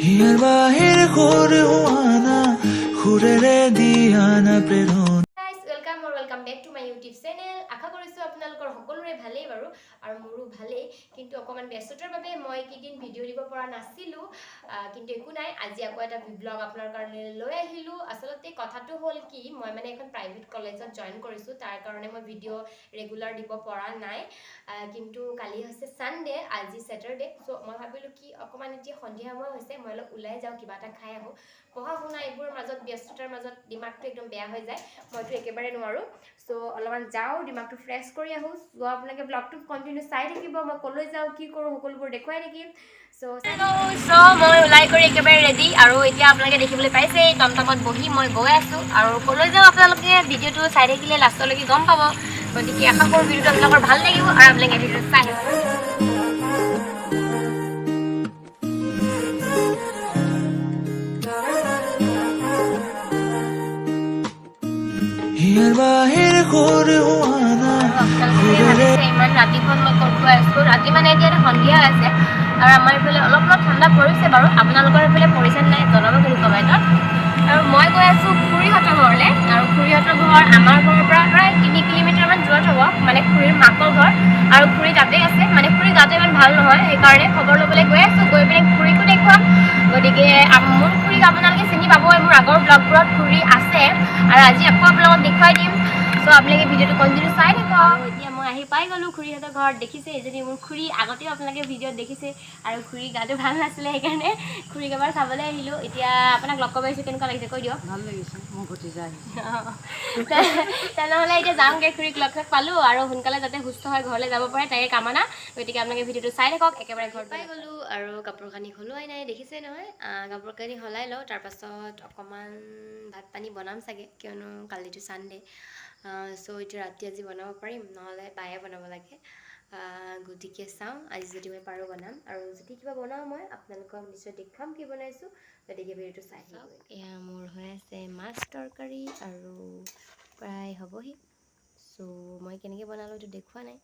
হিয়াৰ বাহিৰ ঘুৰে আনা ঘুৰে ৰে দিয়ানা প্ৰেৰণ। Welcome back to my YouTube channel. आशा करिছো আপোনালোকৰ সকলোৰে ভালেই বাৰু আৰু মোৰো ভালেই, কিন্তু অকমান ব্যস্ততাৰ বাবে মই কিদিন ভিডিঅ' দিব পৰা নাছিলো, কিন্তু একো নাই, আজি আকৌ এটা ব্লগ আপোনাৰ কাৰণে লৈ আহিলো। আসলতে কথাটো হ'ল কি, মই মানে এখন প্ৰাইভেট কলেজত জয়েন কৰিছো, তাৰ কাৰণে মই ভিডিঅ' ৰেগুলাৰ দিব পৰা নাই, কিন্তু কালি হৈছে সানডে, আজি স্যাটাৰডে। সো মই ভাবিলো কি অকমান এতিয়া সন্ধিয়া সময় হৈছে, মই অলপ ওলাই যাওঁ, কিবা এটা খাই আহো। পঢ়া শুনা এইবোৰৰ মাজত ব্যস্ততাৰ মাজত দিমাগটো একদম বেয়া হৈ যায়, মইতো একেবাৰে নোৱাৰো। সো অলপমান যাওঁ, দিমাগটো ফ্ৰেছ কৰি আহোঁ। সো আপোনালোকে ব্লগটো কণ্টিনিউ চাই থাকিব, মই কলৈ যাওঁ কি কৰোঁ সকলোবোৰ দেখুৱাই থাকিম। সো মই ওলাই কৰি একেবাৰে ৰেডি, আৰু এতিয়া আপোনালোকে দেখিবলৈ পাইছে টমটমত বহি মই গৈ আছোঁ, আৰু কলৈ যাওঁ আপোনালোকে ভিডিঅ'টো চাই থাকিলে লাষ্টলৈকে গম পাব। গতিকে আশা কৰোঁ ভিডিঅ'টো আপোনালোকৰ ভাল লাগিব আৰু আপোনালোকে ভিডিঅ'টো চাই আহিব। হিয়াৰ বাহিৰ ঘুৰে আনা ইমান ৰাতিখন মই ক'ত গৈ আছোঁ, ৰাতি মানে এতিয়া সন্ধিয়া আছে, আৰু আমাৰ এইফালে অলপ অলপ ঠাণ্ডা পৰিছে বাৰু, আপোনালোকৰ এইফালে পৰিছে নাই জনাব কিন্তু কমেণ্টত। আৰু মই গৈ আছোঁ খুৰীহঁতৰ ঘৰলৈ, আৰু খুৰীহঁতৰ ঘৰ আমাৰ ঘৰৰ পৰা প্ৰায় 3 কিলোমিটাৰমান দূৰত হ'ব, মানে খুৰীৰ মাকৰ ঘৰ, আৰু খুৰী তাতেই আছে, মানে খুৰীৰ গাটো ইমান ভাল নহয়, সেইকাৰণে খবৰ ল'বলৈ গৈ আছোঁ, গৈ পিনে খুৰীকো দেখুৱাম। গতিকে মোৰ খুৰীক আপোনালোকে চিনি পাবই, মোৰ আগৰ ব্লগবোৰত খুৰী আছে, আৰু আজি আকৌ আপোনালোকক দেখুৱাই দিম। সো আপোনালোকে ভিডিঅ'টো কণ্টিনিউ চাই থাকক। এতিয়া মই আহি পাই গ'লোঁ খুৰীহঁতৰ ঘৰত। দেখিছে এজনী মোৰ খুৰী, আগতেও আপোনালোকে ভিডিঅ'ত দেখিছে, আৰু খুৰীৰ গাটো ভাল নাছিলে, সেইকাৰণে খুৰীক এবাৰ চাবলৈ আহিলোঁ। এতিয়া আপোনাক লগ কৰিব আহিছোঁ, কেনেকুৱা লাগিছে কৈ দিয়ক। ভাল লাগিছে, মোৰ ভতিজা আহিছে। তেনেহ'লে এতিয়া যাওঁগৈ, খুৰীক লগ পালোঁ, আৰু সোনকালে যাতে সুস্থ হৈ ঘৰলৈ যাব পাৰে তাৰে কামনা। গতিকে আপোনালোকে ভিডিঅ'টো চাই থাকক, একেবাৰে ঘৰত পাই গ'লোঁ, আৰু কাপোৰ কানি সলোৱাই নাই, দেখিছে নহয়। কাপোৰ কানি সলাই লওঁ, তাৰপাছত অকণমান ভাত পানী বনাম চাগে, কিয়নো কালিটো ছানডে। সো এতিয়া ৰাতি আজি বনাব পাৰিম, নহ'লে বায়ে বনাব লাগে। গতিকে চাওঁ, আজি যদি মই পাৰোঁ বনাম, আৰু যদি কিবা বনাওঁ মই আপোনালোকক নিশ্চয় দেখুৱাম কি বনাইছোঁ। গতিকে ভিডিঅ'টো চাই থাকক। এয়া মোৰ হৈ আছে মাছ তৰকাৰী, আৰু প্ৰায় হ'বহি। সো মই কেনেকৈ বনালোঁ এইটো দেখুওৱা নাই,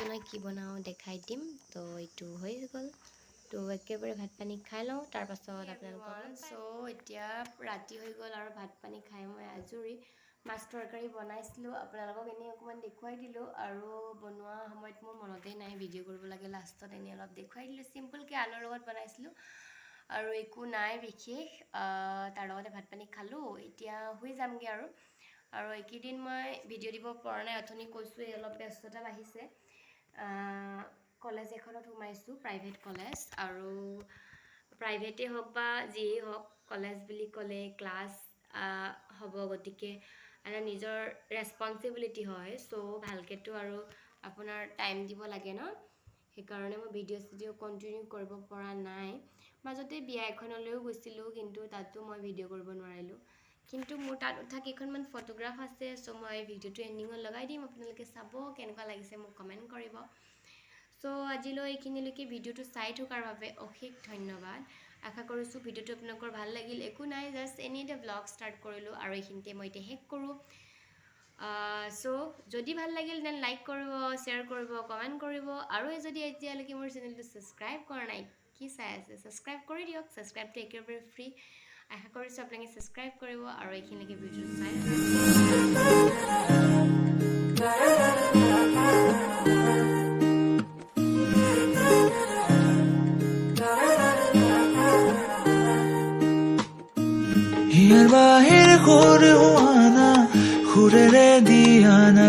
মই কি বনাওঁ দেখাই দিম। তো এইটো হৈ গ'ল, তো একেবাৰে ভাত পানী খাই লওঁ, তাৰপাছত আপোনালোকক। সো এতিয়া ৰাতি হৈ গ'ল, আৰু ভাত পানী খাই মই আজৰি। মাছ তৰকাৰী বনাইছিলোঁ, আপোনালোকক এনেই অকণমান দেখুৱাই দিলোঁ, আৰু বনোৱা সময়ত মোৰ মনতেই নাই ভিডিঅ' কৰিব লাগে, লাষ্টত এনেই অলপ দেখুৱাই দিলোঁ। চিম্পলকৈ আলুৰ লগত বনাইছিলোঁ, আৰু একো নাই বিশেষ, তাৰ লগতে ভাত পানী খালোঁ। এতিয়া শুই যামগৈ, আৰু এইকেইদিন মই ভিডিঅ' দিব পৰা নাই, অথনি কৈছোঁৱেই অলপ ব্যস্ততা বাঢ়িছে। কলেজ এখনত সোমাইছোঁ, প্ৰাইভেট কলেজ, আৰু প্ৰাইভেটেই হওক বা যিয়েই হওক, কলেজ বুলি ক'লে ক্লাছ হ'ব, গতিকে এটা নিজৰ ৰেছপনচিবিলিটি হয়। চ' ভালকৈতো আৰু আপোনাৰ টাইম দিব লাগে ন, সেইকাৰণে মই ভিডিঅ' কণ্টিনিউ কৰিব পৰা নাই। মাজতে বিয়া এখনলৈও গৈছিলোঁ, কিন্তু তাতো মই ভিডিঅ' কৰিব নোৱাৰিলোঁ। কিন্তু মোৰ তাত উঠা কেইখনমান ফটোগ্ৰাফ আছে, চ' মই ভিডিঅ'টো এণ্ডিঙত লগাই দিম, আপোনালোকে চাব কেনেকুৱা লাগিছে মোক কমেণ্ট কৰিব। চ' আজিলৈ এইখিনিলৈকে ভিডিঅ'টো চাই থকাৰ বাবে অশেষ ধন্যবাদ। আশা কৰিছোঁ ভিডিঅ'টো আপোনালোকৰ ভাল লাগিল। একো নাই, জাষ্ট এনেই এটা ব্লগ ষ্টাৰ্ট কৰিলোঁ, আৰু এইখিনিতে মই এতিয়া শেষ কৰোঁ। চ' যদি ভাল লাগিল দেন লাইক কৰিব, শ্বেয়াৰ কৰিব, কমেণ্ট কৰিব, আৰু যদি এতিয়ালৈকে মোৰ চেনেলটো ছাবস্ক্ৰাইব কৰা নাই, কি চাই আছে, ছাবস্ক্ৰাইব কৰি দিয়ক। ছাবস্ক্ৰাইবটো একেবাৰে ফ্ৰী। আশা কৰিছোঁ আপোনালোকে ছাবস্ক্ৰাইব কৰিব, আৰু এইখিনিলৈকে ভিডিঅ'টো চাই হিয়াৰ বাহিৰ ঘুৰে আনা ঘুৰে ৰে দিয়ানা।